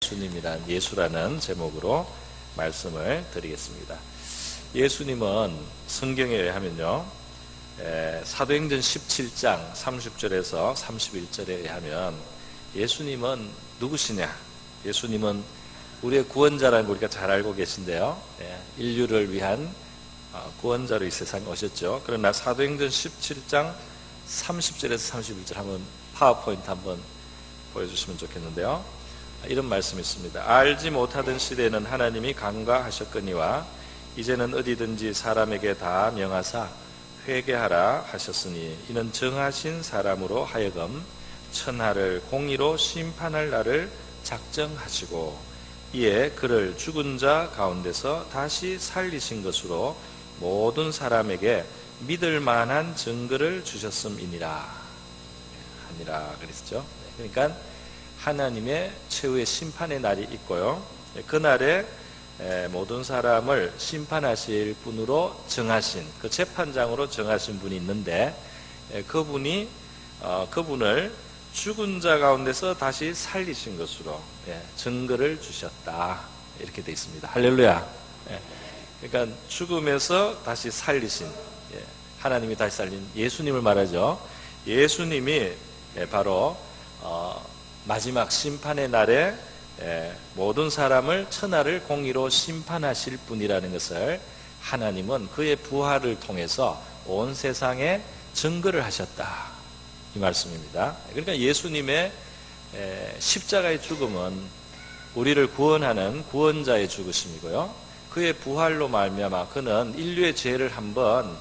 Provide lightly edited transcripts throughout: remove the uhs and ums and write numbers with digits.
예수님이란 예수라는 제목으로 말씀을 드리겠습니다. 예수님은 성경에 의하면요, 사도행전 17장 30절에서 31절에 의하면 예수님은 누구시냐? 예수님은 우리의 구원자라는 거 우리가 잘 알고 계신데요, 인류를 위한 구원자로 이 세상에 오셨죠. 그러나 사도행전 17장 30절에서 31절 한번 파워포인트 한번 보여주시면 좋겠는데요, 이런 말씀이 있습니다. 알지 못하던 시대에는 하나님이 간과하셨거니와 이제는 어디든지 사람에게 다 명하사 회개하라 하셨으니 이는 정하신 사람으로 하여금 천하를 공의로 심판할 날을 작정하시고 이에 그를 죽은 자 가운데서 다시 살리신 것으로 모든 사람에게 믿을 만한 증거를 주셨음이니라 하니라 그랬죠. 그러니까 하나님의 최후의 심판의 날이 있고요, 그날에 모든 사람을 심판하실 분으로 정하신, 그 재판장으로 정하신 분이 있는데 그분을 죽은 자 가운데서 다시 살리신 것으로 증거를 주셨다, 이렇게 되어 있습니다. 할렐루야. 그러니까 죽음에서 다시 살리신, 하나님이 다시 살린 예수님을 말하죠. 예수님이 바로 마지막 심판의 날에 모든 사람을 천하를 공의로 심판하실 분이라는 것을 하나님은 그의 부활을 통해서 온 세상에 증거를 하셨다, 이 말씀입니다. 그러니까 예수님의 십자가의 죽음은 우리를 구원하는 구원자의 죽으심이고요, 그의 부활로 말미암아 그는 인류의 죄를 한번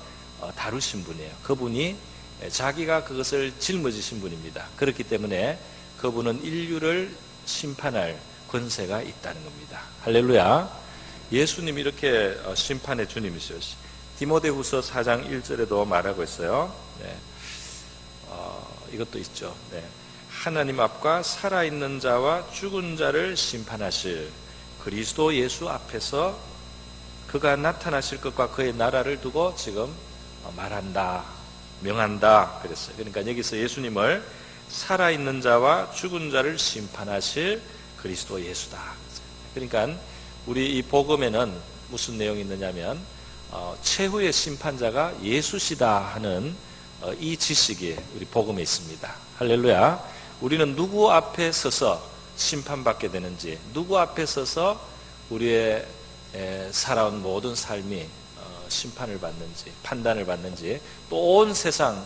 다루신 분이에요. 그분이 자기가 그것을 짊어지신 분입니다. 그렇기 때문에 그분은 인류를 심판할 권세가 있다는 겁니다. 할렐루야. 예수님이 이렇게 심판의 주님이시죠. 디모데후서 4장 1절에도 말하고 있어요. 이것도 있죠. 하나님 앞과 살아있는 자와 죽은 자를 심판하실 그리스도 예수 앞에서 그가 나타나실 것과 그의 나라를 두고 지금 말한다, 명한다 그랬어요. 그러니까 여기서 예수님을 살아있는 자와 죽은 자를 심판하실 그리스도 예수다. 그러니까 우리 이 복음에는 무슨 내용이 있느냐면 최후의 심판자가 예수시다 하는 이 지식이 우리 복음에 있습니다. 할렐루야. 우리는 누구 앞에 서서 심판받게 되는지, 누구 앞에 서서 우리의 살아온 모든 삶이 심판을 받는지, 판단을 받는지, 또 온 세상,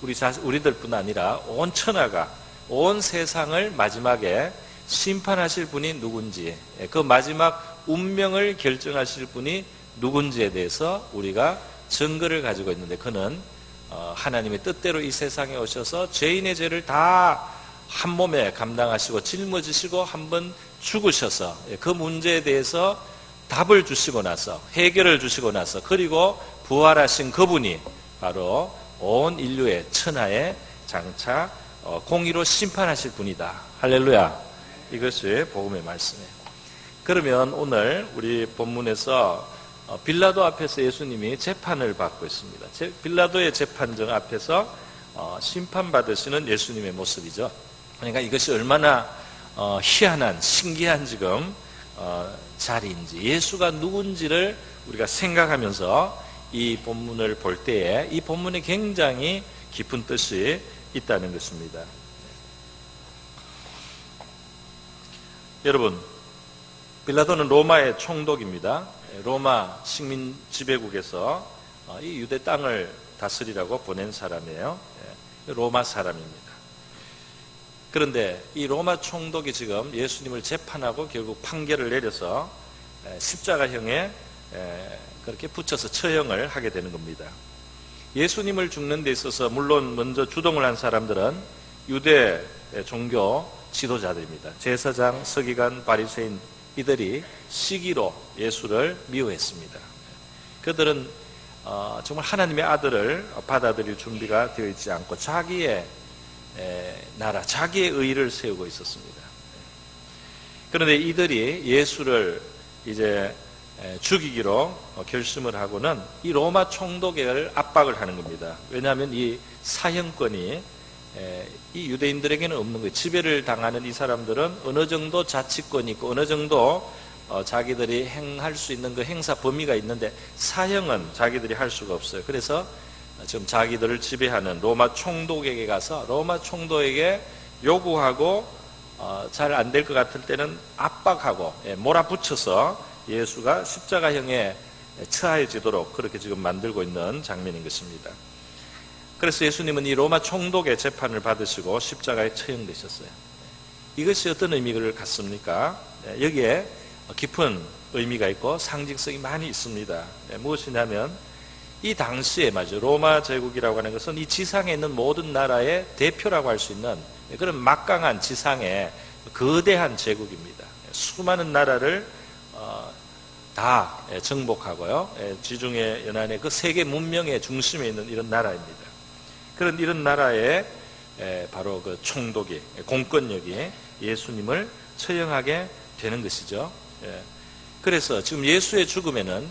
우리들뿐 아니라 온 천하가, 온 세상을 마지막에 심판하실 분이 누군지, 그 마지막 운명을 결정하실 분이 누군지에 대해서 우리가 증거를 가지고 있는데, 그는 하나님의 뜻대로 이 세상에 오셔서 죄인의 죄를 다 한 몸에 감당하시고 짊어지시고 한번 죽으셔서 그 문제에 대해서 답을 주시고 나서, 해결을 주시고 나서, 그리고 부활하신 그분이 바로 온 인류의 천하에 장차 공의로 심판하실 분이다. 할렐루야. 이것이 복음의 말씀이에요. 그러면 오늘 우리 본문에서 빌라도 앞에서 예수님이 재판을 받고 있습니다. 빌라도의 재판정 앞에서 심판받으시는 예수님의 모습이죠. 그러니까 이것이 얼마나 희한한, 신기한 지금 자리인지, 예수가 누군지를 우리가 생각하면서 이 본문을 볼 때에 이 본문에 굉장히 깊은 뜻이 있다는 것입니다. 여러분, 빌라도는 로마의 총독입니다. 로마 식민 지배국에서 이 유대 땅을 다스리라고 보낸 사람이에요. 로마 사람입니다. 그런데 이 로마 총독이 지금 예수님을 재판하고 결국 판결을 내려서 십자가형에 그렇게 붙여서 처형을 하게 되는 겁니다. 예수님을 죽는 데 있어서 물론 먼저 주동을 한 사람들은 유대 종교 지도자들입니다. 제사장, 서기관, 바리새인, 이들이 시기로 예수를 미워했습니다. 그들은 정말 하나님의 아들을 받아들일 준비가 되어 있지 않고 자기의 나라, 자기의 의를 세우고 있었습니다. 그런데 이들이 예수를 이제 죽이기로 결심을 하고는 이 로마 총독을 압박을 하는 겁니다. 왜냐하면 이 사형권이 이 유대인들에게는 없는 거예요. 지배를 당하는 이 사람들은 어느 정도 자치권이 있고 어느 정도 자기들이 행할 수 있는 그 행사 범위가 있는데 사형은 자기들이 할 수가 없어요. 그래서 지금 자기들을 지배하는 로마 총독에게 가서 로마 총독에게 요구하고 잘 안 될 것 같을 때는 압박하고 몰아붙여서 예수가 십자가형에 처해지도록 그렇게 지금 만들고 있는 장면인 것입니다. 그래서 예수님은 이 로마 총독의 재판을 받으시고 십자가에 처형되셨어요. 이것이 어떤 의미를 갖습니까? 여기에 깊은 의미가 있고 상징성이 많이 있습니다. 무엇이냐면 이 당시에 말이죠. 로마 제국이라고 하는 것은 이 지상에 있는 모든 나라의 대표라고 할 수 있는 그런 막강한 지상의 거대한 제국입니다. 수많은 나라를 다 정복하고요. 지중해 연안의 그 세계 문명의 중심에 있는 이런 나라입니다. 그런 이런 나라의 바로 그 총독이 공권력이 예수님을 처형하게 되는 것이죠. 그래서 지금 예수의 죽음에는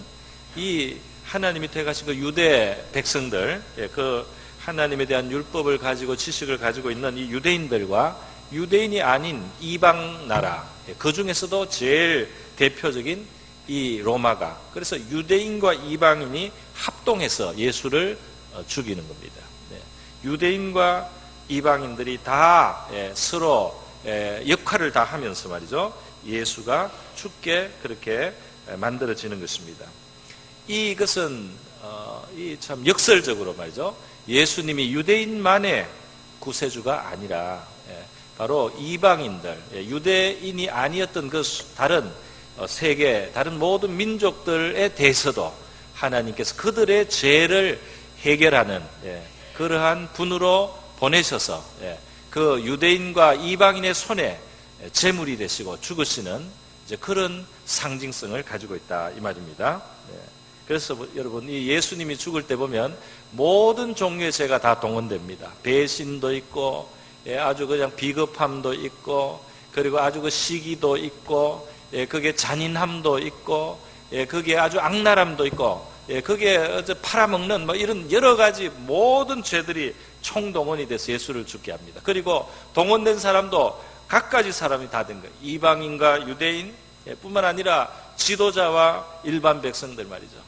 이 하나님이 택하신 그 유대 백성들, 그 하나님에 대한 율법을 가지고 지식을 가지고 있는 이 유대인들과 유대인이 아닌 이방 나라, 그 중에서도 제일 대표적인 이 로마가, 그래서 유대인과 이방인이 합동해서 예수를 죽이는 겁니다. 유대인과 이방인들이 다 서로 역할을 다 하면서 말이죠. 예수가 죽게 그렇게 만들어지는 것입니다. 이것은 참 역설적으로 말이죠. 예수님이 유대인만의 구세주가 아니라 바로 이방인들, 유대인이 아니었던 그 다른 세계, 다른 모든 민족들에 대해서도 하나님께서 그들의 죄를 해결하는 그러한 분으로 보내셔서 그 유대인과 이방인의 손에 제물이 되시고 죽으시는 이제 그런 상징성을 가지고 있다 이 말입니다. 그래서 여러분 이 예수님이 죽을 때 보면 모든 종류의 죄가 다 동원됩니다. 배신도 있고 아주 그냥 비겁함도 있고 그리고 아주 그 시기도 있고 그게 잔인함도 있고 그게 아주 악랄함도 있고 그게 팔아먹는 뭐 이런 여러 가지 모든 죄들이 총동원이 돼서 예수를 죽게 합니다. 그리고 동원된 사람도 각가지 사람이 다 된 거예요. 이방인과 유대인 뿐만 아니라 지도자와 일반 백성들 말이죠.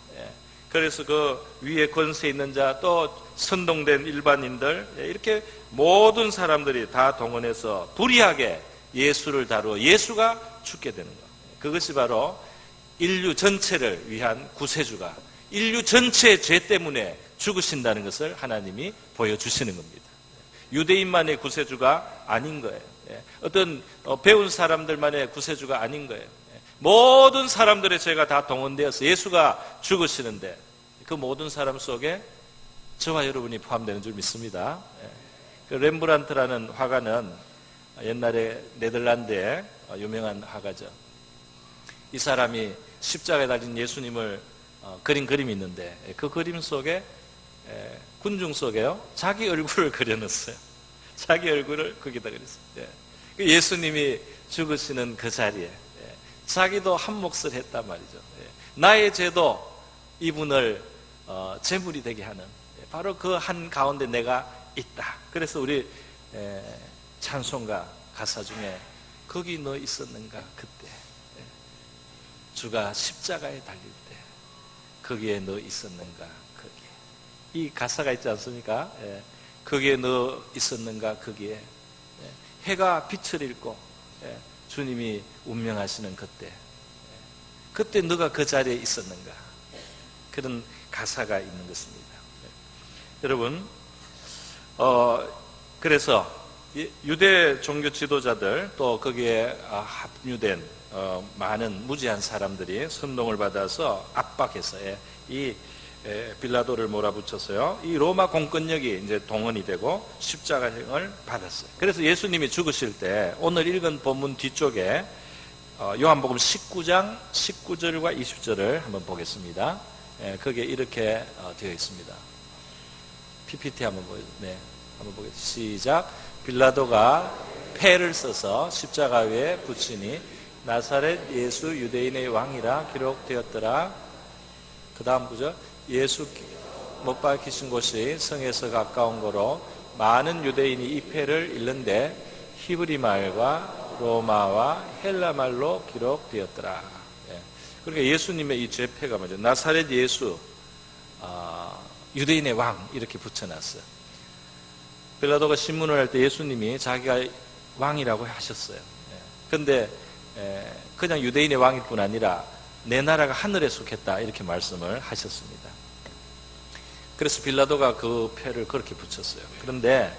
그래서 그 위에 권세 있는 자 또 선동된 일반인들 이렇게 모든 사람들이 다 동원해서 불의하게 예수를 다루어 예수가 죽게 되는 것. 그것이 바로 인류 전체를 위한 구세주가 인류 전체의 죄 때문에 죽으신다는 것을 하나님이 보여주시는 겁니다. 유대인만의 구세주가 아닌 거예요. 어떤 배운 사람들만의 구세주가 아닌 거예요. 모든 사람들의 죄가 다 동원되어서 예수가 죽으시는데 그 모든 사람 속에 저와 여러분이 포함되는 줄 믿습니다. 그 렘브란트라는 화가는 옛날에 네덜란드의 유명한 화가죠. 이 사람이 십자가에 달린 예수님을 그린 그림이 있는데 그 그림 속에 군중 속에요 자기 얼굴을 그려놨어요. 자기 얼굴을 거기다 그렸어요. 예수님이 죽으시는 그 자리에 자기도 한 몫을 했단 말이죠. 나의 죄도 이분을 제물이 되게 하는 바로 그 한 가운데 내가 있다. 그래서 우리 찬송가 가사 중에 거기 너 있었는가 그때 주가 십자가에 달릴 때 거기에 너 있었는가 거기에 이 가사가 있지 않습니까? 거기에 너 있었는가 거기에 해가 빛을 잃고 주님이 운명하시는 그때 너가 그 자리에 있었는가 그런 가사가 있는 것입니다. 여러분 그래서 유대 종교 지도자들 또 거기에 합류된 많은 무지한 사람들이 선동을 받아서 압박해서 이 빌라도를 몰아붙였어요. 이 로마 공권력이 이제 동원이 되고 십자가형을 받았어요. 그래서 예수님이 죽으실 때 오늘 읽은 본문 뒤쪽에 요한복음 19장 19절과 20절을 한번 보겠습니다. 거기에 이렇게 되어 있습니다. PPT 한번 보겠습니다. 시작. 빌라도가 패를 써서 십자가 위에 붙이니 나사렛 예수 유대인의 왕이라 기록되었더라. 그 다음 구절. 예수 못 박히신 곳이 성에서 가까운 거로 많은 유대인이 이 패를 읽는데 히브리 말과 로마와 헬라 말로 기록되었더라. 그러니까 예수님의 이 죄패가 뭐죠? 나사렛 예수, 유대인의 왕 이렇게 붙여놨어요. 빌라도가 신문을 할 때 예수님이 자기가 왕이라고 하셨어요. 그런데 그냥 유대인의 왕일 뿐 아니라 내 나라가 하늘에 속했다 이렇게 말씀을 하셨습니다. 그래서 빌라도가 그 패를 그렇게 붙였어요. 그런데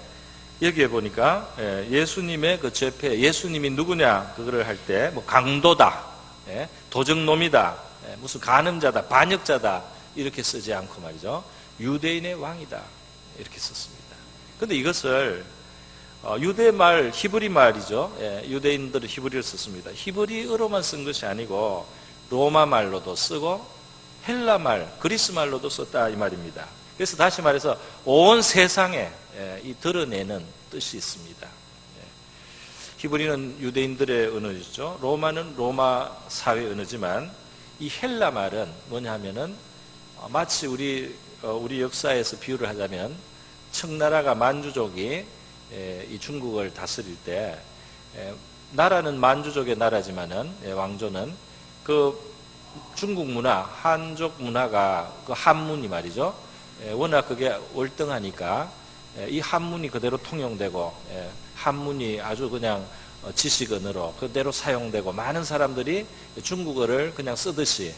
여기에 보니까 예수님의 그 죄패, 예수님이 누구냐 그거를 할 때 뭐 강도다, 도적놈이다, 무슨 간음자다, 반역자다 이렇게 쓰지 않고 말이죠. 유대인의 왕이다 이렇게 썼습니다. 그런데 이것을 유대말, 히브리 말이죠. 유대인들은 히브리를 썼습니다. 히브리어로만 쓴 것이 아니고 로마 말로도 쓰고 헬라 말, 그리스 말로도 썼다 이 말입니다. 그래서 다시 말해서 온 세상에 이 드러내는 뜻이 있습니다. 히브리는 유대인들의 언어이죠. 로마는 로마 사회 언어지만 이 헬라 말은 뭐냐 하면은 마치 우리 역사에서 비유를 하자면 청나라가 만주족이 이 중국을 다스릴 때 나라는 만주족의 나라지만은 왕조는 그 중국 문화, 한족 문화가 그 한문이 말이죠. 워낙 그게 월등하니까 이 한문이 그대로 통용되고 한문이 아주 그냥 지식 언어로 그대로 사용되고 많은 사람들이 중국어를 그냥 쓰듯이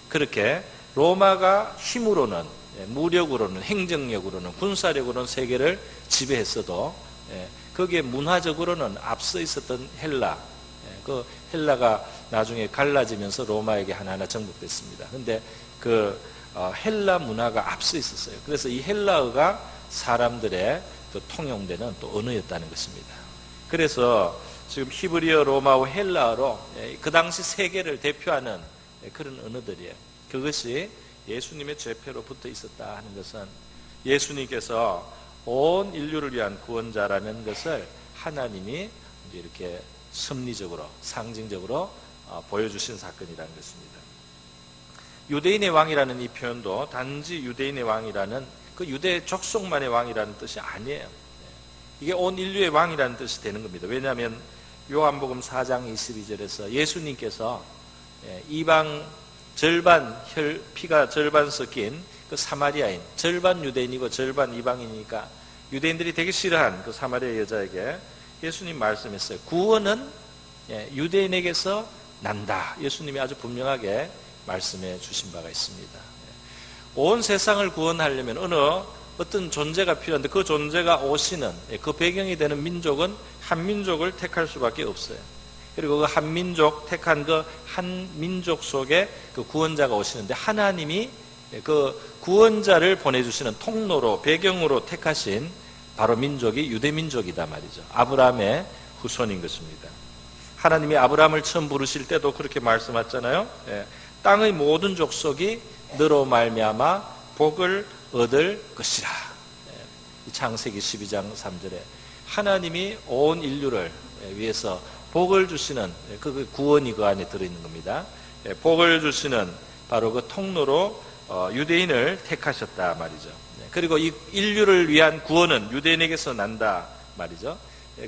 그렇게 로마가 힘으로는 무력으로는 행정력으로는 군사력으로는 세계를 지배했어도 거기에 문화적으로는 앞서 있었던 헬라, 그 헬라가 나중에 갈라지면서 로마에게 하나하나 정복됐습니다. 그런데 그 헬라 문화가 앞서 있었어요. 그래서 이 헬라어가 사람들의 그 통용되는 또 언어였다는 것입니다. 그래서 지금 히브리어, 로마어, 헬라어로 그 당시 세계를 대표하는 그런 언어들이에요. 그것이 예수님의 죄패로 붙어 있었다 하는 것은 예수님께서 온 인류를 위한 구원자라는 것을 하나님이 이렇게 섭리적으로, 상징적으로 보여주신 사건이라는 것입니다. 유대인의 왕이라는 이 표현도 단지 유대인의 왕이라는 그 유대 족속만의 왕이라는 뜻이 아니에요. 이게 온 인류의 왕이라는 뜻이 되는 겁니다. 왜냐하면 요한복음 4장 22절에서 예수님께서 이방 절반 피가 절반 섞인 그 사마리아인, 절반 유대인이고 절반 이방인이니까 유대인들이 되게 싫어한 그 사마리아 여자에게 예수님 말씀했어요. 구원은 유대인에게서 난다. 예수님이 아주 분명하게 말씀해 주신 바가 있습니다. 온 세상을 구원하려면 어떤 존재가 필요한데 그 존재가 오시는 그 배경이 되는 민족은 한 민족을 택할 수밖에 없어요. 그리고 그 한 민족 택한 그 한 민족 속에 그 구원자가 오시는데 하나님이 그 구원자를 보내주시는 통로로 배경으로 택하신 바로 민족이 유대민족이다 말이죠. 아브라함의 후손인 것입니다. 하나님이 아브라함을 처음 부르실 때도 그렇게 말씀하셨잖아요. 땅의 모든 족속이 너로 말미암아 복을 얻을 것이라. 창세기 12장 3절에 하나님이 온 인류를 위해서 복을 주시는 그 구원이 그 안에 들어있는 겁니다. 복을 주시는 바로 그 통로로 유대인을 택하셨다 말이죠. 그리고 이 인류를 위한 구원은 유대인에게서 난다 말이죠.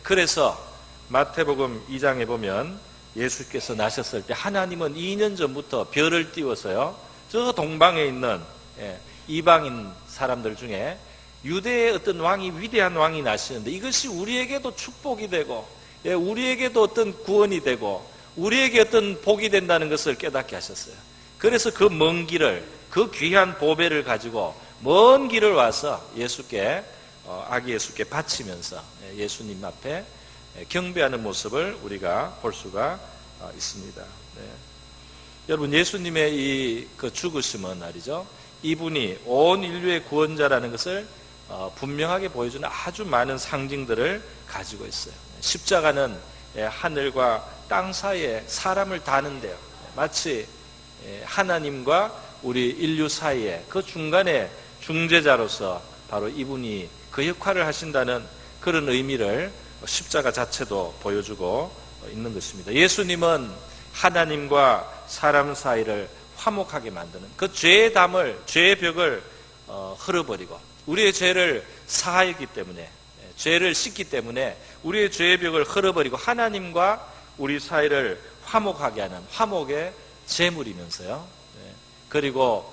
그래서 마태복음 2장에 보면 예수께서 나셨을 때 하나님은 2년 전부터 별을 띄워서요, 저 동방에 있는 이방인 사람들 중에 유대의 어떤 왕이, 위대한 왕이 나시는데 이것이 우리에게도 축복이 되고 우리에게도 어떤 구원이 되고 우리에게 어떤 복이 된다는 것을 깨닫게 하셨어요. 그래서 그 먼 길을, 그 귀한 보배를 가지고 먼 길을 와서 예수께, 아기 예수께 바치면서 예수님 앞에 경배하는 모습을 우리가 볼 수가 있습니다. 여러분, 예수님의 이 그 죽으심은 말이죠, 이분이 온 인류의 구원자라는 것을 분명하게 보여주는 아주 많은 상징들을 가지고 있어요. 십자가는 하늘과 땅 사이에 사람을 다는데요, 마치 하나님과 우리 인류 사이에 그 중간에 중재자로서 바로 이분이 그 역할을 하신다는 그런 의미를 십자가 자체도 보여주고 있는 것입니다. 예수님은 하나님과 사람 사이를 화목하게 만드는 그 죄의 담을, 죄의 벽을 헐어버리고 우리의 죄를 사하였기 때문에 죄를 씻기 때문에 우리의 죄의 벽을 헐어버리고 하나님과 우리 사이를 화목하게 하는 화목의 제물이면서요. 그리고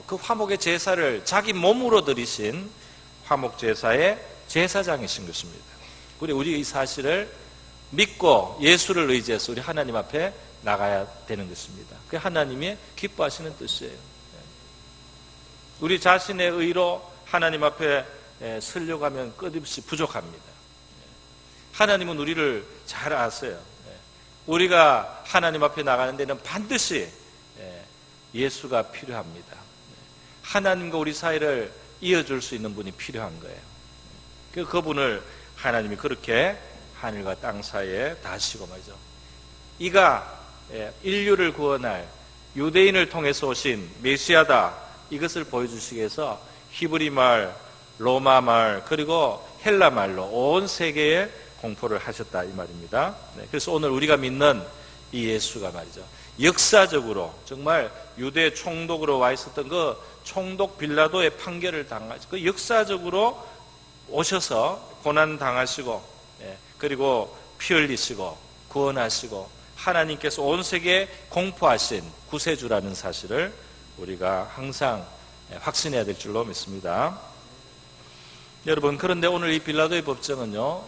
그 화목의 제사를 자기 몸으로 드리신 화목 제사의 제사장이신 것입니다. 우리 이 사실을 믿고 예수를 의지해서 우리 하나님 앞에 나가야 되는 것입니다. 그게 하나님이 기뻐하시는 뜻이에요. 우리 자신의 의로 하나님 앞에 서려고 하면 끝없이 부족합니다. 하나님은 우리를 잘 아세요. 우리가 하나님 앞에 나가는 데는 반드시 예수가 필요합니다. 하나님과 우리 사이를 이어줄 수 있는 분이 필요한 거예요. 그분을 하나님이 그렇게 하늘과 땅 사이에 다시고 말이죠. 이가 인류를 구원할 유대인을 통해서 오신 메시아다, 이것을 보여주시기 위해서 히브리 말, 로마 말, 그리고 헬라 말로 온 세계에 공포를 하셨다 이 말입니다. 그래서 오늘 우리가 믿는 이 예수가 말이죠, 역사적으로 정말 유대 총독으로 와 있었던 그 총독 빌라도의 판결을 당하시고 그 역사적으로 오셔서 고난 당하시고 그리고 피 흘리시고 구원하시고 하나님께서 온 세계에 공포하신 구세주라는 사실을 우리가 항상 확신해야 될 줄로 믿습니다. 여러분, 그런데 오늘 이 빌라도의 법정은요,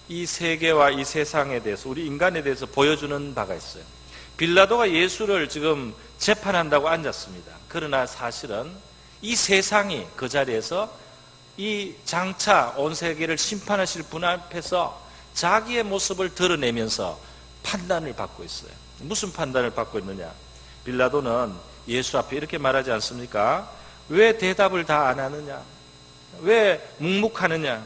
이 세계와 이 세상에 대해서, 우리 인간에 대해서 보여주는 바가 있어요. 빌라도가 예수를 지금 재판한다고 앉았습니다. 그러나 사실은 이 세상이 그 자리에서 이 장차 온 세계를 심판하실 분 앞에서 자기의 모습을 드러내면서 판단을 받고 있어요. 무슨 판단을 받고 있느냐? 빌라도는 예수 앞에 이렇게 말하지 않습니까? 왜 대답을 다 안 하느냐? 왜 묵묵하느냐?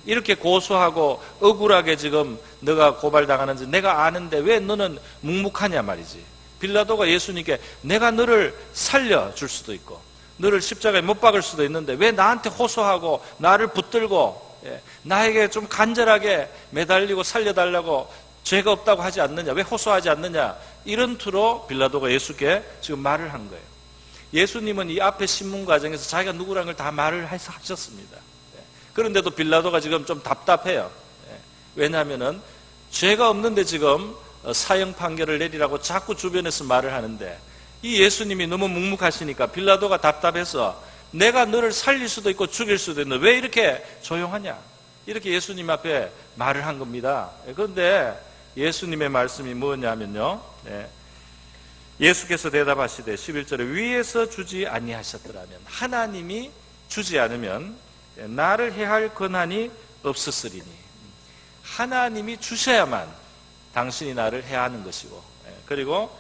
이렇게 고소하고 억울하게 지금 너가 고발당하는지 내가 아는데 왜 너는 묵묵하냐 말이지. 빌라도가 예수님께 내가 너를 살려줄 수도 있고 너를 십자가에 못 박을 수도 있는데 왜 나한테 호소하고 나를 붙들고 나에게 좀 간절하게 매달리고 살려달라고 죄가 없다고 하지 않느냐, 왜 호소하지 않느냐, 이런 투로 빌라도가 예수께 지금 말을 한 거예요. 예수님은 이 앞에 신문 과정에서 자기가 누구라는 걸 다 말을 하셨습니다. 그런데도 빌라도가 지금 좀 답답해요. 왜냐하면은 죄가 없는데 지금 사형 판결을 내리라고 자꾸 주변에서 말을 하는데 이 예수님이 너무 묵묵하시니까 빌라도가 답답해서 내가 너를 살릴 수도 있고 죽일 수도 있는데 왜 이렇게 조용하냐, 이렇게 예수님 앞에 말을 한 겁니다. 그런데 예수님의 말씀이 뭐냐면요, 예수께서 대답하시되 11절에 위에서 주지 아니하셨더라면, 하나님이 주지 않으면 나를 해할 권한이 없었으리니, 하나님이 주셔야만 당신이 나를 해야 하는 것이고, 그리고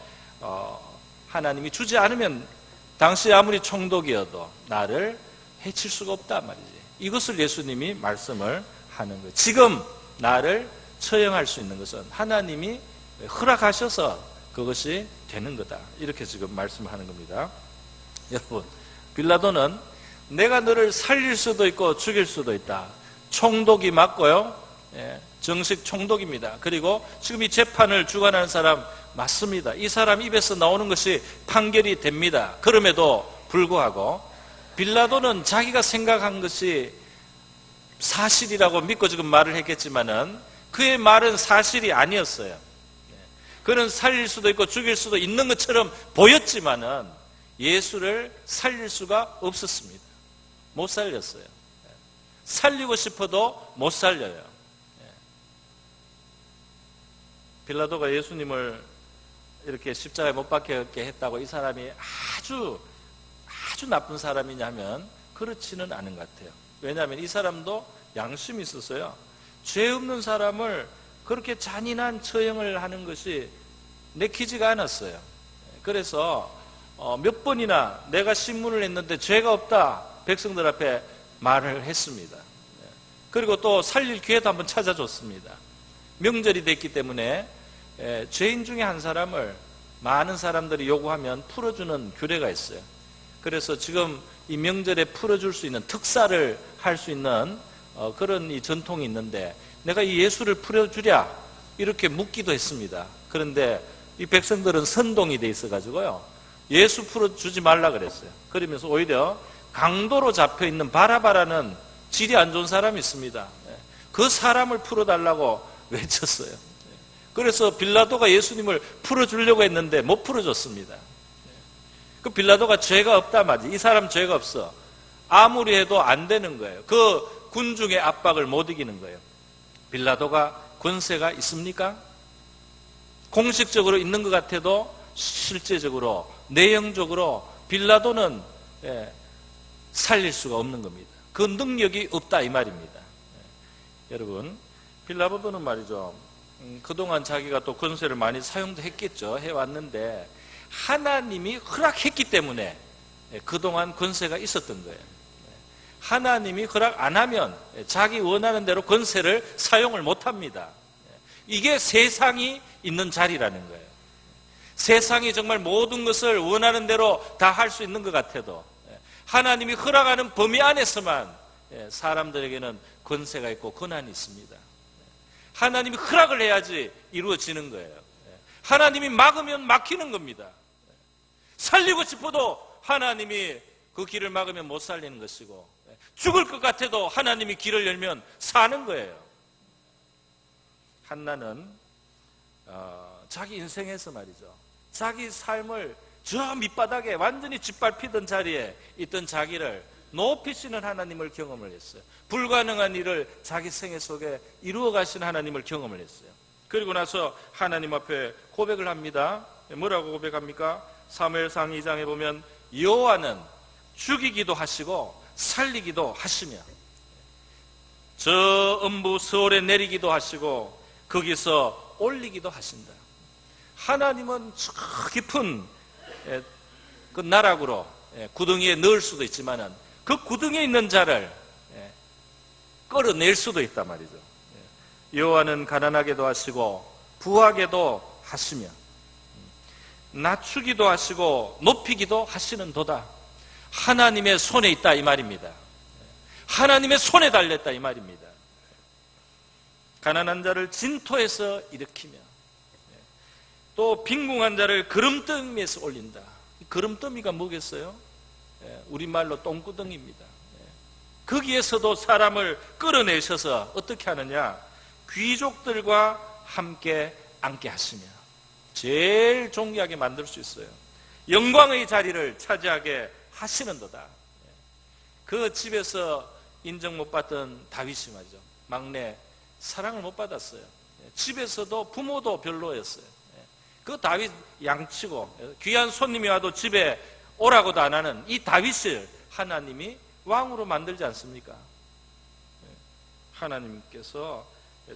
하나님이 주지 않으면 당신이 아무리 총독이어도 나를 해칠 수가 없단 말이지. 이것을 예수님이 말씀을 하는 거예요. 지금 나를 처형할 수 있는 것은 하나님이 허락하셔서 그것이 되는 거다, 이렇게 지금 말씀하는 겁니다. 여러분, 빌라도는 내가 너를 살릴 수도 있고 죽일 수도 있다, 총독이 맞고요, 정식 총독입니다. 그리고 지금 이 재판을 주관하는 사람 맞습니다. 이 사람 입에서 나오는 것이 판결이 됩니다. 그럼에도 불구하고 빌라도는 자기가 생각한 것이 사실이라고 믿고 지금 말을 했겠지만은 그의 말은 사실이 아니었어요. 그는 살릴 수도 있고 죽일 수도 있는 것처럼 보였지만은 예수를 살릴 수가 없었습니다. 못 살렸어요. 살리고 싶어도 못 살려요. 빌라도가 예수님을 이렇게 십자가에 못 박게 했다고 이 사람이 아주 나쁜 사람이냐면 그렇지는 않은 것 같아요. 왜냐하면 이 사람도 양심이 있었어요. 죄 없는 사람을 그렇게 잔인한 처형을 하는 것이 내키지가 않았어요. 그래서 몇 번이나 내가 신문을 했는데 죄가 없다 백성들 앞에 말을 했습니다. 그리고 또 살릴 기회도 한번 찾아줬습니다. 명절이 됐기 때문에 죄인 중에 한 사람을 많은 사람들이 요구하면 풀어주는 규례가 있어요. 그래서 지금 이 명절에 풀어줄 수 있는 특사를 할 수 있는 그런 이 전통이 있는데 내가 이 예수를 풀어주랴 이렇게 묻기도 했습니다. 그런데 이 백성들은 선동이 돼 있어가지고요, 예수 풀어주지 말라 그랬어요. 그러면서 오히려 강도로 잡혀있는 바라바라는 질이 안 좋은 사람이 있습니다. 그 사람을 풀어달라고 외쳤어요. 그래서 빌라도가 예수님을 풀어주려고 했는데 못 풀어줬습니다. 그 빌라도가 죄가 없다 말이지. 이 사람 죄가 없어. 아무리 해도 안 되는 거예요. 그 군중의 압박을 못 이기는 거예요. 빌라도가 권세가 있습니까? 공식적으로 있는 것 같아도 실제적으로 내용적으로 빌라도는 살릴 수가 없는 겁니다. 그 능력이 없다 이 말입니다. 여러분, 빌라도는 말이죠, 그동안 자기가 또 권세를 많이 사용도 했겠죠. 해왔는데 하나님이 허락했기 때문에 그동안 권세가 있었던 거예요. 하나님이 허락 안 하면 자기 원하는 대로 권세를 사용을 못합니다. 이게 세상이 있는 자리라는 거예요. 세상이 정말 모든 것을 원하는 대로 다 할 수 있는 것 같아도 하나님이 허락하는 범위 안에서만 사람들에게는 권세가 있고 권한이 있습니다. 하나님이 허락을 해야지 이루어지는 거예요. 하나님이 막으면 막히는 겁니다. 살리고 싶어도 하나님이 그 길을 막으면 못 살리는 것이고, 죽을 것 같아도 하나님이 길을 열면 사는 거예요. 한나는 자기 인생에서 말이죠, 자기 삶을 저 밑바닥에 완전히 짓밟히던 자리에 있던 자기를 높이시는 하나님을 경험을 했어요. 불가능한 일을 자기 생애 속에 이루어 가시는 하나님을 경험을 했어요. 그리고 나서 하나님 앞에 고백을 합니다. 뭐라고 고백합니까? 사무엘상 2장에 보면 여호와는 죽이기도 하시고 살리기도 하시며 저 음부 서울에 내리기도 하시고 거기서 올리기도 하신다. 하나님은 저 깊은 그 나락으로 구덩이에 넣을 수도 있지만은 그 구덩이에 있는 자를 끌어낼 수도 있단 말이죠. 여호와는 가난하게도 하시고 부하게도 하시며 낮추기도 하시고 높이기도 하시는 도다. 하나님의 손에 있다 이 말입니다. 하나님의 손에 달렸다 이 말입니다. 가난한 자를 진토에서 일으키며 또 빈궁한 자를 그름더미에서 올린다. 그름더미가 뭐겠어요? 우리말로 똥구덩이입니다. 거기에서도 사람을 끌어내셔서 어떻게 하느냐? 귀족들과 함께 앉게 하시며 제일 존귀하게 만들 수 있어요. 영광의 자리를 차지하게 하시는도다. 그 집에서 인정 못 받던 다윗이 말이죠, 막내 사랑을 못 받았어요. 집에서도 부모도 별로였어요. 그 다윗 양치고 귀한 손님이 와도 집에 오라고도 안 하는 이 다윗을 하나님이 왕으로 만들지 않습니까? 하나님께서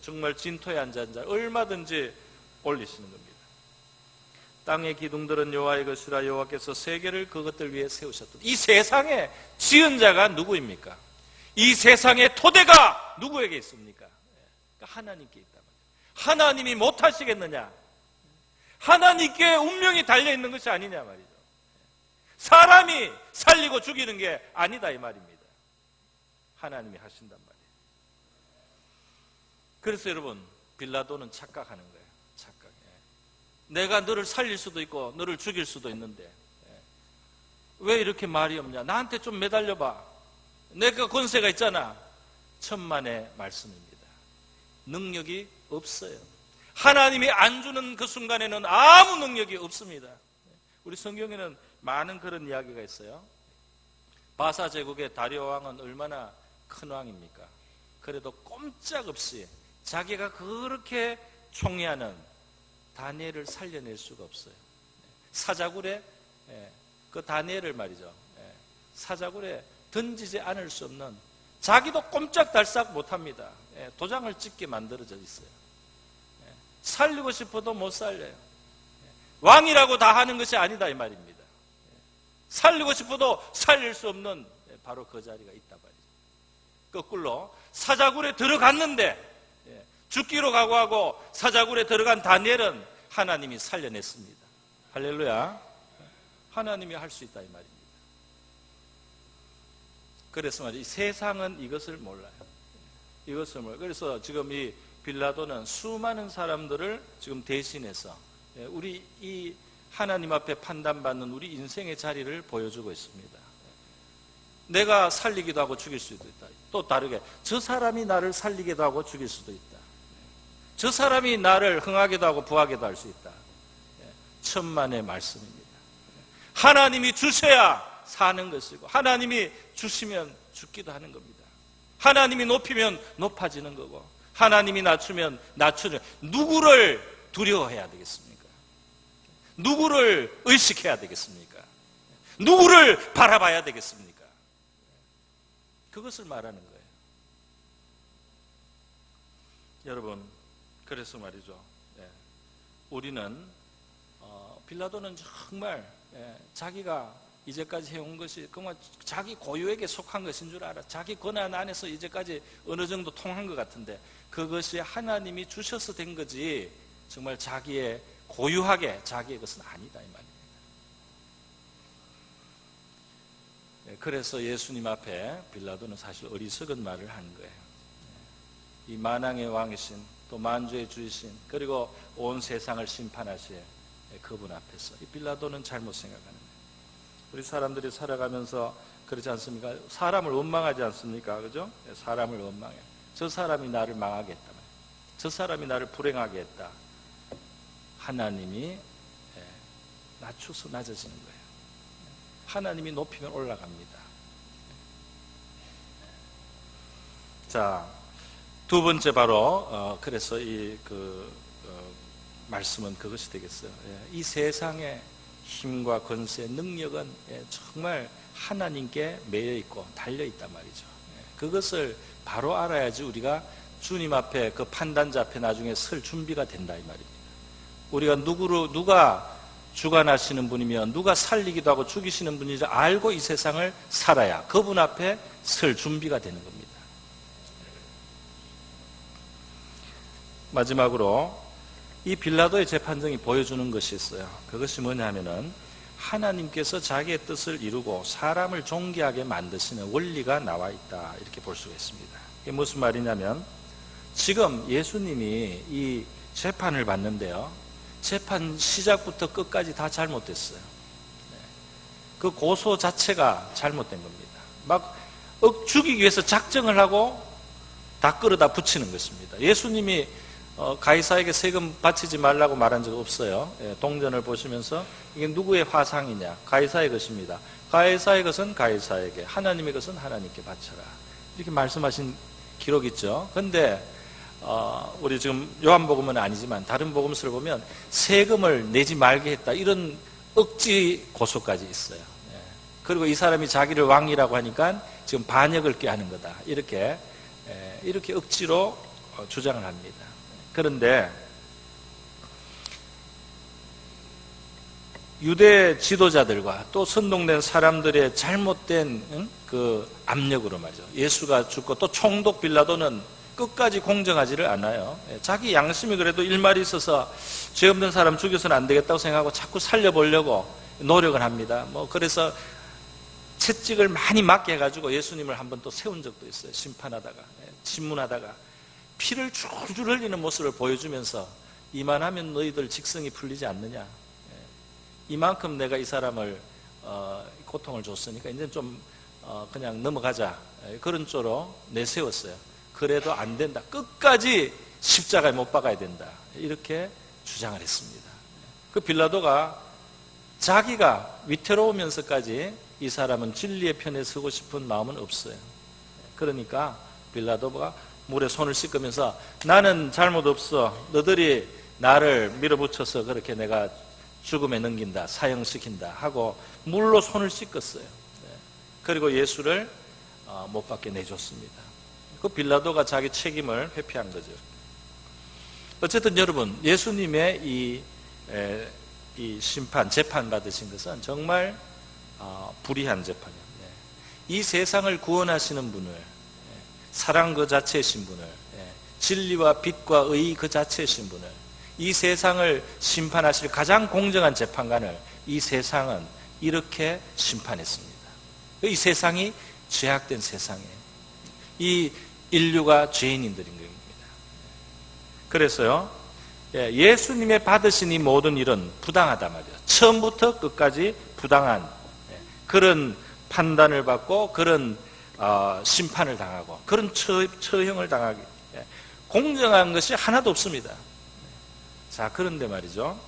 정말 진토에 앉은 자 얼마든지 올리시는 겁니다. 땅의 기둥들은 여호와의 것이라 여호와께서 세계를 그것들 위해 세우셨다. 이 세상에 지은 자가 누구입니까? 이 세상의 토대가 누구에게 있습니까? 하나님께 있단 말이에요. 하나님이 못하시겠느냐? 하나님께 운명이 달려있는 것이 아니냐 말이죠. 사람이 살리고 죽이는 게 아니다 이 말입니다. 하나님이 하신단 말이에요. 그래서 여러분, 빌라도는 착각하는 거예요. 착각. 내가 너를 살릴 수도 있고 너를 죽일 수도 있는데 왜 이렇게 말이 없냐? 나한테 좀 매달려봐. 내가 권세가 있잖아. 천만의 말씀입니다. 능력이 없어요. 하나님이 안 주는 그 순간에는 아무 능력이 없습니다. 우리 성경에는 많은 그런 이야기가 있어요. 바사 제국의 다리오 왕은 얼마나 큰 왕입니까? 그래도 꼼짝없이 자기가 그렇게 총애하는 다니엘을 살려낼 수가 없어요. 사자굴에 그 다니엘을 말이죠, 사자굴에 던지지 않을 수 없는, 자기도 꼼짝달싹 못합니다. 도장을 찍게 만들어져 있어요. 살리고 싶어도 못 살려요. 왕이라고 다 하는 것이 아니다 이 말입니다. 살리고 싶어도 살릴 수 없는 바로 그 자리가 있다 말이죠. 거꾸로 사자굴에 들어갔는데 죽기로 각오하고 사자굴에 들어간 다니엘은 하나님이 살려냈습니다. 할렐루야. 하나님이 할 수 있다 이 말입니다. 그래서 말이죠, 이 세상은 이것을 몰라요. 이것을 몰라요. 그래서 지금 이 빌라도는 수많은 사람들을 지금 대신해서 우리 이 하나님 앞에 판단받는 우리 인생의 자리를 보여주고 있습니다. 내가 살리기도 하고 죽일 수도 있다. 또 다르게 저 사람이 나를 살리기도 하고 죽일 수도 있다. 저 사람이 나를 흥하게도 하고 부하게도 할 수 있다. 천만의 말씀입니다. 하나님이 주셔야 사는 것이고 하나님이 주시면 죽기도 하는 겁니다. 하나님이 높이면 높아지는 거고 하나님이 낮추면 낮추는, 누구를 두려워해야 되겠습니까? 누구를 의식해야 되겠습니까? 누구를 바라봐야 되겠습니까? 그것을 말하는 거예요. 여러분, 그래서 말이죠. 우리는 빌라도는 정말 자기가 이제까지 해온 것이 정말 자기 고유에게 속한 것인 줄 알아. 자기 권한 안에서 이제까지 어느 정도 통한 것 같은데 그것이 하나님이 주셔서 된 거지 정말 자기의 고유하게 자기의 것은 아니다 이 말입니다. 그래서 예수님 앞에 빌라도는 사실 어리석은 말을 한 거예요. 이 만왕의 왕이신 또 만주의 주이신 그리고 온 세상을 심판하실 그분 앞에서 이 빌라도는 잘못 생각하는 거예요. 우리 사람들이 살아가면서 그렇지 않습니까? 사람을 원망하지 않습니까? 그죠? 사람을 원망해. 저 사람이 나를 망하게 했다. 저 사람이 나를 불행하게 했다. 하나님이 낮춰서 낮아지는 거예요. 하나님이 높이면 올라갑니다. 자, 두 번째 바로 그래서 이 말씀은 그것이 되겠어요. 이 세상의 힘과 권세, 능력은 정말 하나님께 매여 있고 달려 있단 말이죠. 그것을 바로 알아야지 우리가 주님 앞에 그 판단자 앞에 나중에 설 준비가 된다 이 말입니다. 우리가 누가 주관하시는 분이며 누가 살리기도 하고 죽이시는 분인지 알고 이 세상을 살아야 그분 앞에 설 준비가 되는 겁니다. 마지막으로 이 빌라도의 재판정이 보여주는 것이 있어요. 그것이 뭐냐면은 하나님께서 자기의 뜻을 이루고 사람을 존귀하게 만드시는 원리가 나와 있다 이렇게 볼 수가 있습니다. 이게 무슨 말이냐면 지금 예수님이 이 재판을 받는데요, 재판 시작부터 끝까지 다 잘못됐어요. 그 고소 자체가 잘못된 겁니다. 막 죽이기 위해서 작정을 하고 다 끌어다 붙이는 것입니다. 예수님이 가이사에게 세금 바치지 말라고 말한 적 없어요. 동전을 보시면서 이게 누구의 화상이냐? 가이사의 것입니다. 가이사의 것은 가이사에게, 하나님의 것은 하나님께 바쳐라. 이렇게 말씀하신 기록 있죠. 그런데 우리 지금 요한복음은 아니지만 다른 복음서를 보면 세금을 내지 말게 했다 이런 억지 고소까지 있어요. 그리고 이 사람이 자기를 왕이라고 하니까 지금 반역을 꾀하는 거다 이렇게 억지로 주장을 합니다. 그런데 유대 지도자들과 또 선동된 사람들의 잘못된 그 압력으로 말이죠. 예수가 죽고 또 총독 빌라도는 끝까지 공정하지를 않아요. 자기 양심이 그래도 일말이 있어서 죄 없는 사람 죽여서는 안 되겠다고 생각하고 자꾸 살려보려고 노력을 합니다. 그래서 채찍을 많이 맞게 해가지고 예수님을 한번 또 세운 적도 있어요. 심판하다가, 신문하다가. 피를 줄줄 흘리는 모습을 보여주면서 이만하면 너희들 직성이 풀리지 않느냐. 이만큼 내가 이 사람을 고통을 줬으니까 이제 좀 그냥 넘어가자. 그런 쪽으로 내세웠어요. 그래도 안 된다. 끝까지 십자가에 못 박아야 된다. 이렇게 주장을 했습니다. 그 빌라도가 자기가 위태로우면서까지 이 사람은 진리의 편에 서고 싶은 마음은 없어요. 그러니까 빌라도가 물에 손을 씻으면서 나는 잘못 없어. 너들이 나를 밀어붙여서 그렇게 내가 죽음에 넘긴다, 사형시킨다 하고 물로 손을 씻었어요. 그리고 예수를 못 박게 내줬습니다. 그 빌라도가 자기 책임을 회피한 거죠. 어쨌든 여러분, 예수님의 이 심판, 재판 받으신 것은 정말 불의한 재판이에요. 이 세상을 구원하시는 분을, 사랑 그 자체이신 분을, 진리와 빛과 의 그 자체이신 분을, 이 세상을 심판하실 가장 공정한 재판관을 이 세상은 이렇게 심판했습니다. 이 세상이 죄악된 세상이에요. 이 인류가 죄인들인 겁니다. 그래서요, 예수님의 받으신 이 모든 일은 부당하단 말이에요. 처음부터 끝까지 부당한 그런 판단을 받고 그런 심판을 당하고 그런 처형을 당하기, 공정한 것이 하나도 없습니다. 자, 그런데 말이죠,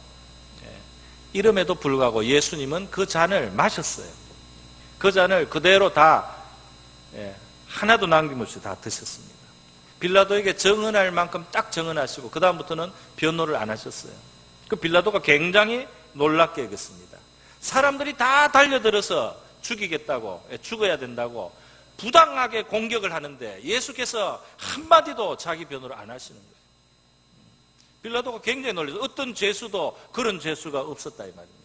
이름에도 불구하고 예수님은 그 잔을 마셨어요. 그 잔을 그대로 다 하나도 남김없이 다 드셨습니다. 빌라도에게 정언할 만큼 딱 정언하시고 그 다음부터는 변호를 안 하셨어요. 그 빌라도가 굉장히 놀랍게 여겼습니다. 사람들이 다 달려들어서 죽이겠다고, 죽어야 된다고 부당하게 공격을 하는데 예수께서 한마디도 자기 변호를 안 하시는 거예요. 빌라도가 굉장히 놀라서 어떤 죄수도 그런 죄수가 없었다 이 말입니다.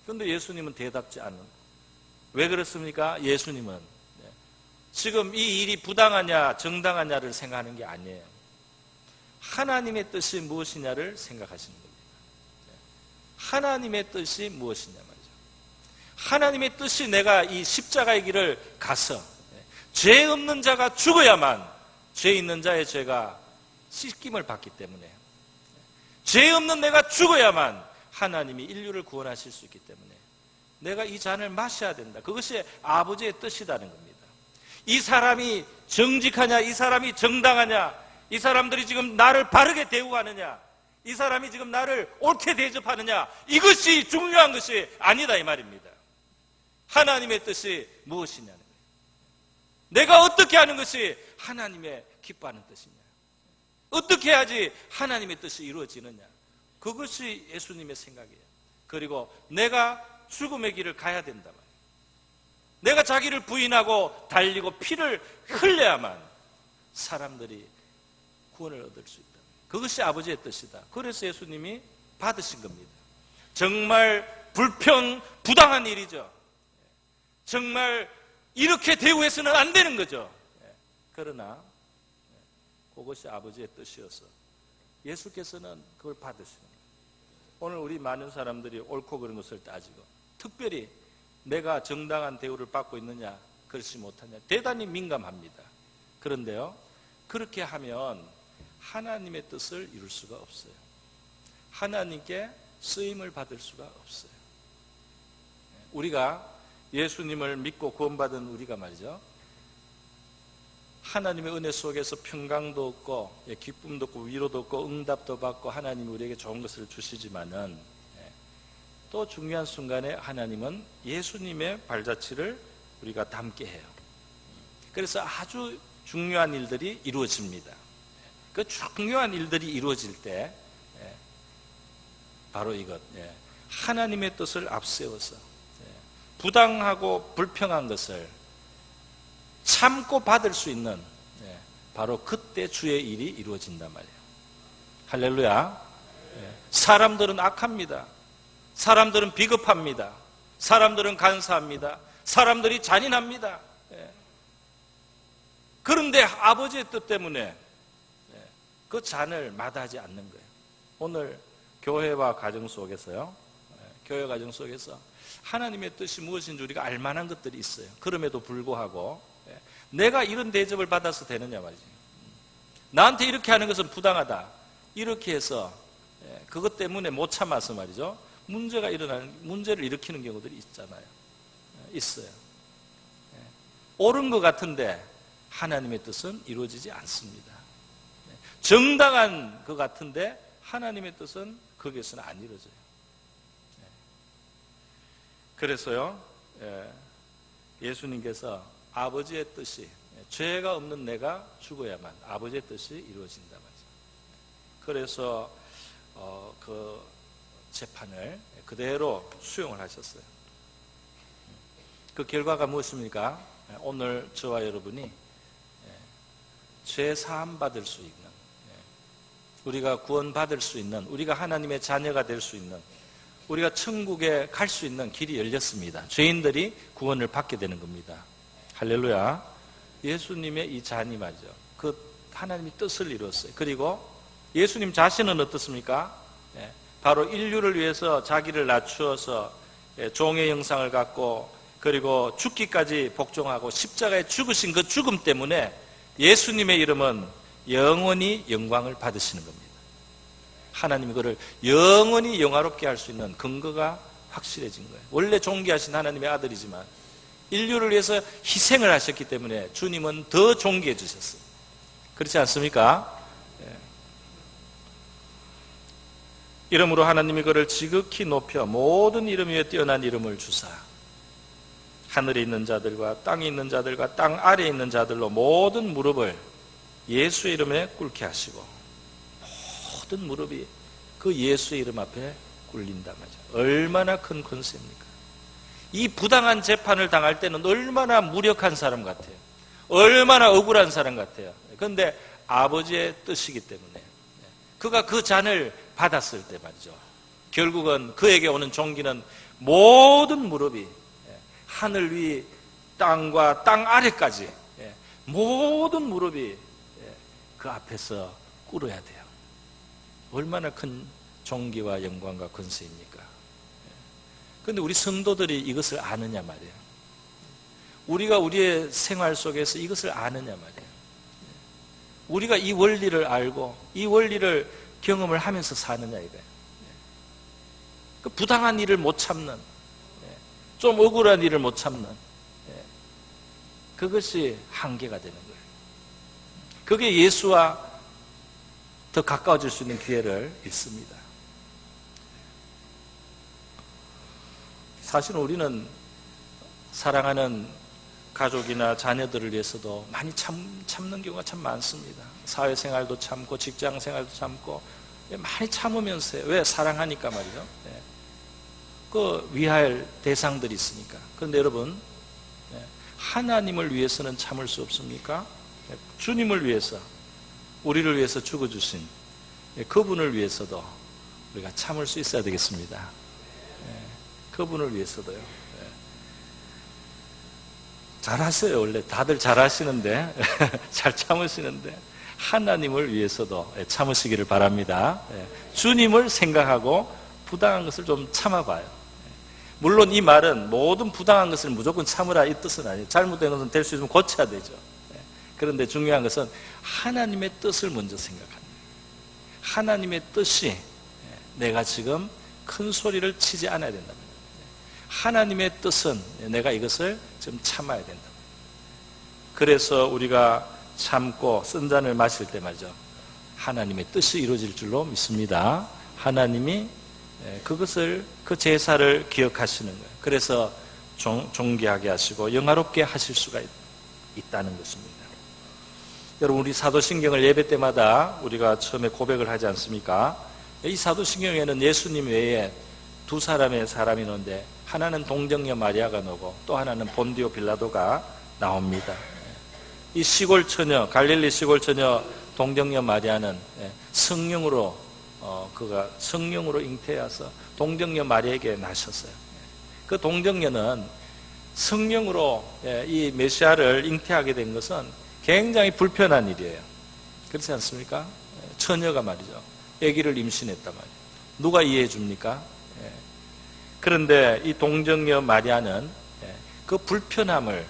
그런데 예수님은 대답지 않는 거예요. 왜 그렇습니까? 예수님은 지금 이 일이 부당하냐 정당하냐를 생각하는 게 아니에요. 하나님의 뜻이 무엇이냐를 생각하시는 겁니다. 하나님의 뜻이 무엇이냐 말이죠. 하나님의 뜻이 내가 이 십자가의 길을 가서 죄 없는 자가 죽어야만 죄 있는 자의 죄가 씻김을 받기 때문에, 죄 없는 내가 죽어야만 하나님이 인류를 구원하실 수 있기 때문에 내가 이 잔을 마셔야 된다. 그것이 아버지의 뜻이라는 겁니다. 이 사람이 정직하냐, 이 사람이 정당하냐, 이 사람들이 지금 나를 바르게 대우하느냐, 이 사람이 지금 나를 옳게 대접하느냐, 이것이 중요한 것이 아니다 이 말입니다. 하나님의 뜻이 무엇이냐는 거예요. 내가 어떻게 하는 것이 하나님의 기뻐하는 뜻이냐, 어떻게 해야지 하나님의 뜻이 이루어지느냐, 그것이 예수님의 생각이에요. 그리고 내가 죽음의 길을 가야 된다 말이에요. 내가 자기를 부인하고 달리고 피를 흘려야만 사람들이 구원을 얻을 수 있다. 그것이 아버지의 뜻이다. 그래서 예수님이 받으신 겁니다. 정말 부당한 일이죠. 정말 이렇게 대우해서는 안 되는 거죠. 그러나 그것이 아버지의 뜻이어서 예수께서는 그걸 받으시는 거예요. 오늘 우리 많은 사람들이 옳고 그른 것을 따지고 특별히 내가 정당한 대우를 받고 있느냐 그렇지 못하냐 대단히 민감합니다. 그런데요, 그렇게 하면 하나님의 뜻을 이룰 수가 없어요. 하나님께 쓰임을 받을 수가 없어요. 우리가 예수님을 믿고 구원받은 우리가 말이죠, 하나님의 은혜 속에서 평강도 얻고 기쁨도 얻고 위로도 얻고 응답도 받고 하나님이 우리에게 좋은 것을 주시지만은 또 중요한 순간에 하나님은 예수님의 발자취를 우리가 담게 해요. 그래서 아주 중요한 일들이 이루어집니다. 그 중요한 일들이 이루어질 때 바로 이것, 하나님의 뜻을 앞세워서 부당하고 불평한 것을 참고 받을 수 있는 바로 그때 주의 일이 이루어진단 말이에요. 할렐루야. 사람들은 악합니다. 사람들은 비겁합니다. 사람들은 간사합니다. 사람들이 잔인합니다. 그런데 아버지의 뜻 때문에 그 잔을 마다하지 않는 거예요. 오늘 교회와 가정 속에서요, 교회 가정 속에서 하나님의 뜻이 무엇인지 우리가 알만한 것들이 있어요. 그럼에도 불구하고 내가 이런 대접을 받아서 되느냐 말이지. 나한테 이렇게 하는 것은 부당하다, 이렇게 해서 그것 때문에 못 참아서 말이죠, 문제를 일으키는 경우들이 있잖아요. 있어요. 옳은 것 같은데 하나님의 뜻은 이루어지지 않습니다. 정당한 것 같은데 하나님의 뜻은 거기에서는 안 이루어져요. 그래서요, 예수님께서 아버지의 뜻이, 죄가 없는 내가 죽어야만 아버지의 뜻이 이루어진단 말이죠. 그래서 그 재판을 그대로 수용을 하셨어요. 그 결과가 무엇입니까? 오늘 저와 여러분이 죄 사함 받을 수 있는, 우리가 구원 받을 수 있는, 우리가 하나님의 자녀가 될 수 있는, 우리가 천국에 갈 수 있는 길이 열렸습니다. 죄인들이 구원을 받게 되는 겁니다. 할렐루야. 예수님의 이 잔이 말이죠, 그 하나님이 뜻을 이뤘어요. 그리고 예수님 자신은 어떻습니까? 바로 인류를 위해서 자기를 낮추어서 종의 형상을 갖고 그리고 죽기까지 복종하고 십자가에 죽으신 그 죽음 때문에 예수님의 이름은 영원히 영광을 받으시는 겁니다. 하나님이 그를 영원히 영화롭게 할 수 있는 근거가 확실해진 거예요. 원래 존귀하신 하나님의 아들이지만 인류를 위해서 희생을 하셨기 때문에 주님은 더 존귀해 주셨어요. 그렇지 않습니까? 이름으로 하나님이 그를 지극히 높여 모든 이름 위에 뛰어난 이름을 주사 하늘에 있는 자들과 땅에 있는 자들과 땅 아래에 있는 자들로 모든 무릎을 예수의 이름에 꿇게 하시고 모든 무릎이 그 예수의 이름 앞에 꿇린다 말이죠. 얼마나 큰 권세입니까? 이 부당한 재판을 당할 때는 얼마나 무력한 사람 같아요. 얼마나 억울한 사람 같아요. 그런데 아버지의 뜻이기 때문에 그가 그 잔을 받았을 때 말이죠. 결국은 그에게 오는 종기는 모든 무릎이 하늘 위 땅과 땅 아래까지 모든 무릎이 그 앞에서 꿇어야 돼요. 얼마나 큰 종기와 영광과 권세입니까? 그런데 우리 성도들이 이것을 아느냐 말이에요. 우리가 우리의 생활 속에서 이것을 아느냐 말이에요. 우리가 이 원리를 알고 이 원리를 경험을 하면서 사느냐 이거예요. 그 부당한 일을 못 참는, 좀 억울한 일을 못 참는, 그것이 한계가 되는 거예요. 그게 예수와 더 가까워질 수 있는 기회를 잃습니다. 사실은 우리는 사랑하는 가족이나 자녀들을 위해서도 많이 참는 경우가 참 많습니다. 사회생활도 참고 직장생활도 참고 많이 참으면서 왜? 사랑하니까 말이죠. 그 위할 대상들이 있으니까. 그런데 여러분, 하나님을 위해서는 참을 수 없습니까? 주님을 위해서, 우리를 위해서 죽어주신 그분을 위해서도 우리가 참을 수 있어야 되겠습니다. 그분을 위해서도요. 잘하세요. 원래 다들 잘하시는데 잘 참으시는데 하나님을 위해서도 참으시기를 바랍니다. 주님을 생각하고 부당한 것을 좀 참아봐요. 물론 이 말은 모든 부당한 것을 무조건 참으라 이 뜻은 아니에요. 잘못된 것은 될 수 있으면 고쳐야 되죠. 그런데 중요한 것은 하나님의 뜻을 먼저 생각하는 거예요. 하나님의 뜻이 내가 지금 큰 소리를 치지 않아야 된다. 하나님의 뜻은 내가 이것을 좀 참아야 된다. 그래서 우리가 참고 쓴 잔을 마실 때 말이죠. 하나님의 뜻이 이루어질 줄로 믿습니다. 하나님이 그것을, 그 제사를 기억하시는 거예요. 그래서 존귀하게 하시고 영화롭게 하실 수가 있다는 것입니다. 여러분, 우리 사도신경을 예배 때마다 우리가 처음에 고백을 하지 않습니까? 이 사도신경에는 예수님 외에 두 사람의 사람이 있는데 하나는 동정녀 마리아가 나오고 또 하나는 본디오 빌라도가 나옵니다. 이 시골 처녀, 갈릴리 시골 처녀 동정녀 마리아는 성령으로 그가 성령으로 잉태해서 동정녀 마리아에게 나셨어요. 그 동정녀는 성령으로 이 메시아를 잉태하게 된 것은 굉장히 불편한 일이에요. 그렇지 않습니까? 처녀가 말이죠. 아기를 임신했단 말이에요. 누가 이해해 줍니까? 그런데 이 동정녀 마리아는 그 불편함을,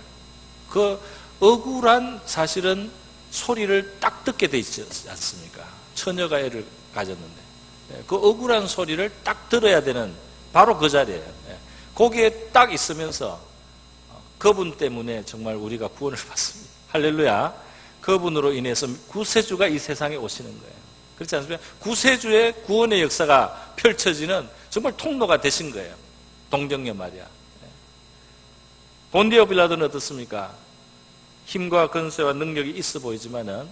그 억울한 사실은 소리를 딱 듣게 돼 있지 않습니까? 처녀가 애를 가졌는데 그 억울한 소리를 딱 들어야 되는 바로 그 자리예요. 거기에 딱 있으면서 그분 때문에 정말 우리가 구원을 받습니다. 할렐루야. 그분으로 인해서 구세주가 이 세상에 오시는 거예요. 그렇지 않습니까? 구세주의 구원의 역사가 펼쳐지는 정말 통로가 되신 거예요. 동정녀 마리아. 본디오 빌라도는 어떻습니까? 힘과 권세와 능력이 있어 보이지만은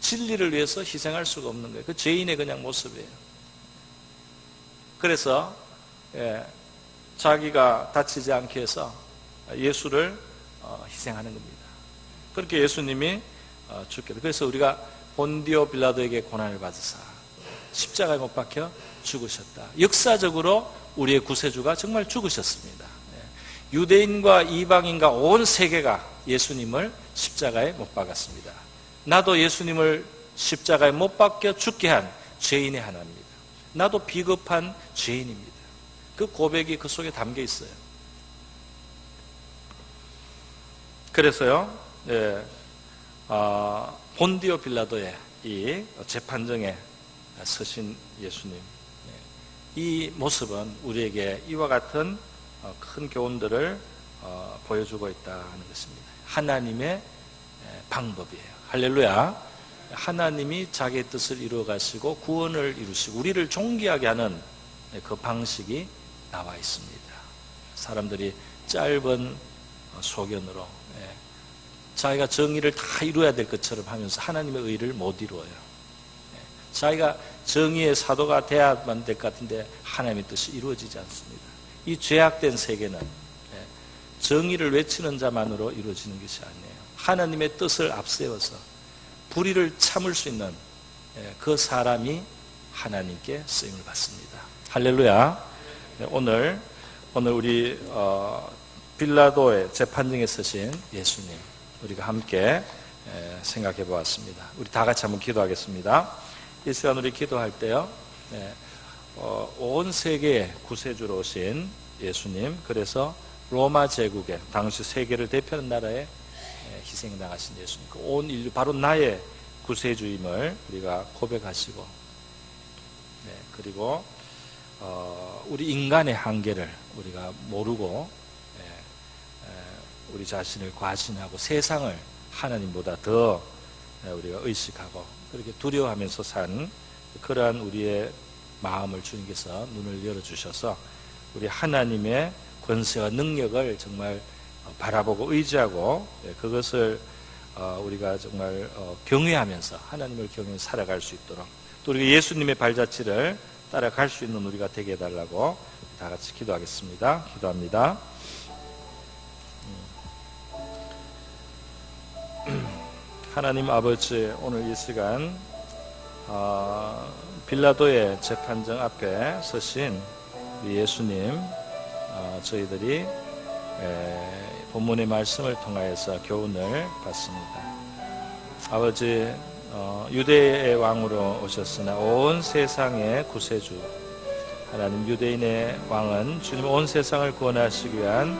진리를 위해서 희생할 수가 없는 거예요. 그 죄인의 그냥 모습이에요. 그래서 자기가 다치지 않게 해서 예수를 희생하는 겁니다. 그렇게 예수님이 죽게 돼. 그래서 우리가 본디오 빌라도에게 고난을 받으사 십자가에 못 박혀 죽으셨다. 역사적으로 우리의 구세주가 정말 죽으셨습니다. 유대인과 이방인과 온 세계가 예수님을 십자가에 못 박았습니다. 나도 예수님을 십자가에 못 박혀 죽게 한 죄인의 하나입니다. 나도 비겁한 죄인입니다. 그 고백이 그 속에 담겨 있어요. 그래서요, 본디오 빌라도의 이 재판정에 서신 예수님, 이 모습은 우리에게 이와 같은 큰 교훈들을 보여주고 있다는 것입니다. 하나님의 방법이에요. 할렐루야. 하나님이 자기의 뜻을 이루어 가시고 구원을 이루시고 우리를 존귀하게 하는 그 방식이 나와 있습니다. 사람들이 짧은 소견으로 자기가 정의를 다 이루어야 될 것처럼 하면서 하나님의 의를 못 이루어요. 자기가 정의의 사도가 돼야만 될 것 같은데 하나님의 뜻이 이루어지지 않습니다. 이 죄악된 세계는 정의를 외치는 자만으로 이루어지는 것이 아니에요. 하나님의 뜻을 앞세워서 불의를 참을 수 있는 그 사람이 하나님께 쓰임을 받습니다. 할렐루야. 오늘 우리 빌라도의 재판정에 서신 예수님 우리가 함께 생각해 보았습니다. 우리 다 같이 한번 기도하겠습니다. 이 시간 우리 기도할 때요, 온 세계의 구세주로 오신 예수님, 그래서 로마 제국의 당시 세계를 대표하는 나라에 희생당하신 예수님, 온 인류 바로 나의 구세주임을 우리가 고백하시고, 그리고 우리 인간의 한계를 우리가 모르고 우리 자신을 과신하고 세상을 하나님보다 더 우리가 의식하고 그렇게 두려워하면서 산 그러한 우리의 마음을 주님께서 눈을 열어주셔서 우리 하나님의 권세와 능력을 정말 바라보고 의지하고 그것을 우리가 정말 경외하면서 하나님을 경외하면서 살아갈 수 있도록 또 우리가 예수님의 발자취를 따라갈 수 있는 우리가 되게 해달라고 다 같이 기도하겠습니다. 기도합니다. 하나님 아버지, 오늘 이 시간 빌라도의 재판정 앞에 서신 우리 예수님, 저희들이 본문의 말씀을 통하여서 교훈을 받습니다. 아버지, 유대의 왕으로 오셨으나 온 세상의 구세주 하나님, 유대인의 왕은 주님 온 세상을 구원하시기 위한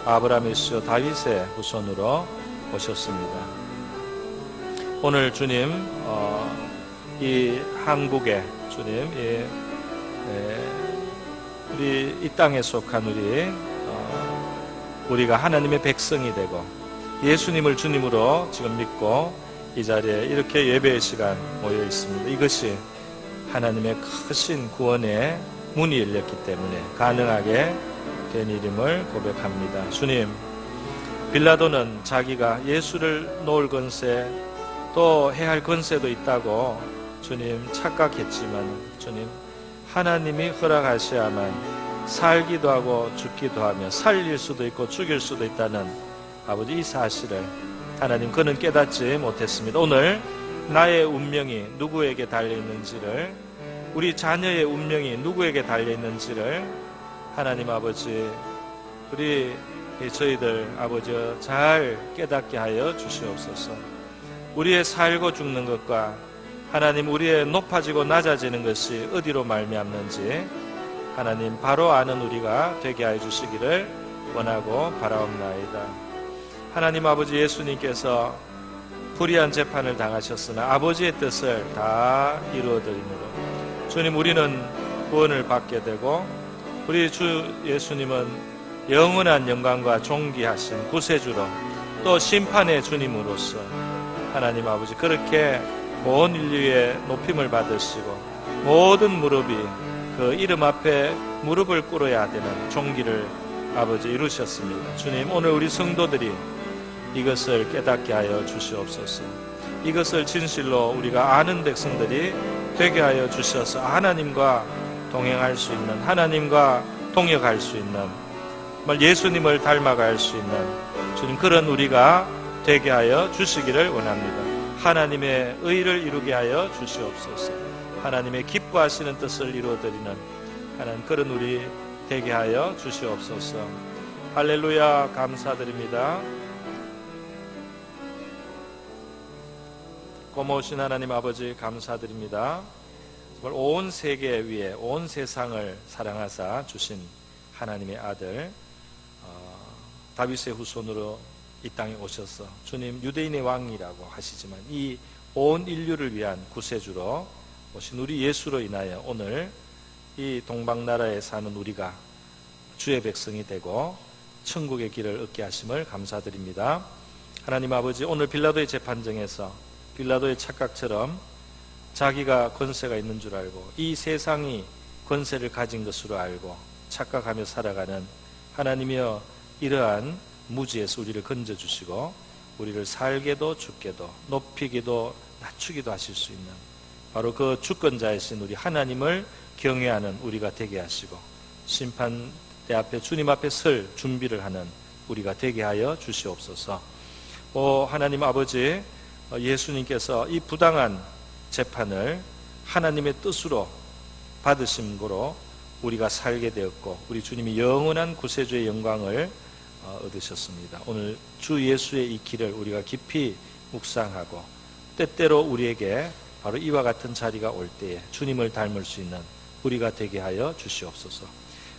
아브라함의 수 다윗의 후손으로 오셨습니다. 오늘 주님, 이 한국에 주님, 우리 이 땅에 속한 우리가 하나님의 백성이 되고 예수님을 주님으로 지금 믿고 이 자리에 이렇게 예배의 시간 모여 있습니다. 이것이 하나님의 크신 구원의 문이 열렸기 때문에 가능하게 된 일임을 고백합니다. 주님, 빌라도는 자기가 예수를 놓을 권세 또 해야 할 권세도 있다고 주님 착각했지만 주님, 하나님이 허락하셔야만 살기도 하고 죽기도 하며 살릴 수도 있고 죽일 수도 있다는 아버지 이 사실을 하나님 그는 깨닫지 못했습니다. 오늘 나의 운명이 누구에게 달려있는지를, 우리 자녀의 운명이 누구에게 달려있는지를 하나님 아버지, 우리 저희들 아버지 잘 깨닫게 하여 주시옵소서. 우리의 살고 죽는 것과 하나님 우리의 높아지고 낮아지는 것이 어디로 말미암는지 하나님 바로 아는 우리가 되게 하여 주시기를 원하고 바라옵나이다. 하나님 아버지, 예수님께서 불의한 재판을 당하셨으나 아버지의 뜻을 다 이루어드리므로 주님, 우리는 구원을 받게 되고 우리 주 예수님은 영원한 영광과 존귀하신 구세주로 또 심판의 주님으로서 하나님 아버지 그렇게 온 인류의 높임을 받으시고 모든 무릎이 그 이름 앞에 무릎을 꿇어야 되는 종기를 아버지 이루셨습니다. 주님, 오늘 우리 성도들이 이것을 깨닫게 하여 주시옵소서. 이것을 진실로 우리가 아는 백성들이 되게 하여 주셔서 하나님과 동행할 수 있는, 하나님과 동역할 수 있는, 예수님을 닮아갈 수 있는 주님 그런 우리가 되게 하여 주시기를 원합니다. 하나님의 의를 이루게 하여 주시옵소서. 하나님의 기뻐하시는 뜻을 이루어드리는 하나님 그런 우리 되게 하여 주시옵소서. 할렐루야. 감사드립니다. 고마우신 하나님 아버지 감사드립니다. 정말 온 세계 위에 온 세상을 사랑하사 주신 하나님의 아들 다윗의 후손으로 이 땅에 오셔서 주님 유대인의 왕이라고 하시지만 이 온 인류를 위한 구세주로 오신 우리 예수로 인하여 오늘 이 동방나라에 사는 우리가 주의 백성이 되고 천국의 길을 얻게 하심을 감사드립니다. 하나님 아버지, 오늘 빌라도의 재판정에서 빌라도의 착각처럼 자기가 권세가 있는 줄 알고 이 세상이 권세를 가진 것으로 알고 착각하며 살아가는 하나님이여, 이러한 무지에서 우리를 건져주시고 우리를 살게도 죽게도 높이기도 낮추기도 하실 수 있는 바로 그 주권자이신 우리 하나님을 경외하는 우리가 되게 하시고 심판대 앞에 주님 앞에 설 준비를 하는 우리가 되게 하여 주시옵소서. 하나님 아버지, 예수님께서 이 부당한 재판을 하나님의 뜻으로 받으심으로 우리가 살게 되었고 우리 주님이 영원한 구세주의 영광을 얻으셨습니다. 오늘 주 예수의 이 길을 우리가 깊이 묵상하고 때때로 우리에게 바로 이와 같은 자리가 올 때에 주님을 닮을 수 있는 우리가 되게 하여 주시옵소서.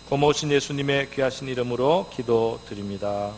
고마우신 예수님의 귀하신 이름으로 기도드립니다.